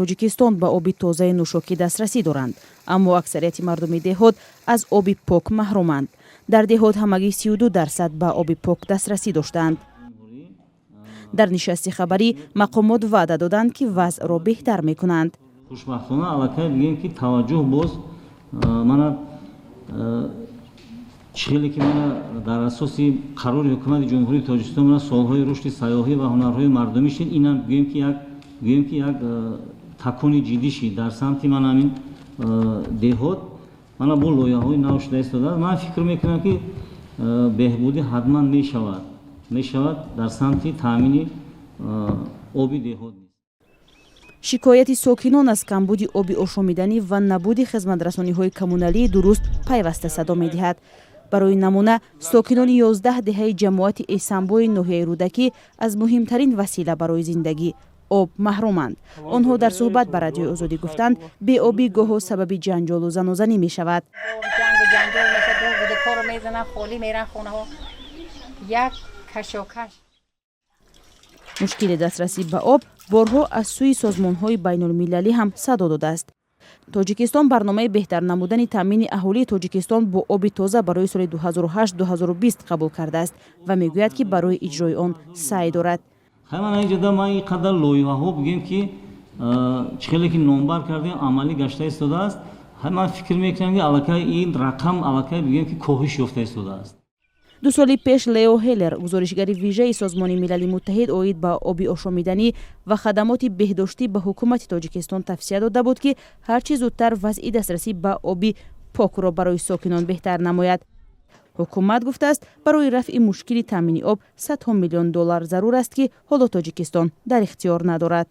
тоҷикистон ба оби тозаи нӯшокӣ дастрасӣ доранд, аммо аксарияти мардуми деҳот аз оби пок маҳруманд. Дар деҳот ҳамагӣ 32% ба оби пок дастрасӣ доштанд. дар нишасти хабарӣ мақомот ваъда доданд ки вазъро беҳтар мекунанд. хушбахтона аллакай бигем ки таваҷҷӯҳ боз мана чиҳеле ки мана дар асоси қарори ҳукумати ҷумҳурии Тоҷикистон мана солҳои рушди сайёҳӣ ва ҳунарҳои мардумӣ шид, инам гӯем ки як такони ҷиддӣ шид дар самти мана ҳамин деҳот. мана бу лоиҳаҳои нав шуда истодааст. ман фикр мекунам ки беҳбудӣ ҳатман мешавад дар самти таъмини оби деҳот. шикояти сокинон аз камбуди оби ошомиданӣ ва набуди хизматрасониҳои коммуналии дуруст пайваста садо медиҳад. барои намуна сокинони 11 деҳаи ҷамоати эсанбои ноҳияи рӯдакӣ аз муҳимтарин васила барои зиндагӣ об маҳруманд. онҳо дар суҳбат ба радиои озодӣ гуфтанд беобӣ гоҳо сабаби ҷанҷолу занозанӣ мешавад. мушкили дастрасӣ ба об борҳо аз сӯи созмонҳои байнулмилалӣ ҳам садо додааст. тоҷикистон барномаи беҳтар намудани таъмини аҳолии тоҷикистон бо оби тоза барои соли 2008-2020 қабул кардааст ва мегӯяд ки барои иҷрои он саъй дорад. ҳаманаҷода ман ин қадар лоиҳаҳо бигем ки чихеле ки номбар кардем амалӣ гашта истодааст. ман фикр мекунам ки аллакай ин рақам аллакай бигем ки коҳиш ёфта истодааст. 2 соли пеш Лео Хеллер, гузоришгари вижаи Созмони Милали Муттаҳид оид ба оби ошомиданӣ ва хадамоти беҳдоштӣ ба ҳукумати Тоҷикистон тавсия дода буд ки ҳарчи зудтар вазъи дастрасӣ ба оби покро барои сокинон беҳтар намояд. ҳукумат гуфтааст барои рафъи мушкили таъмини об $100 миллион зарур аст ки ҳоло Тоҷикистон дар ихтиёр надорад.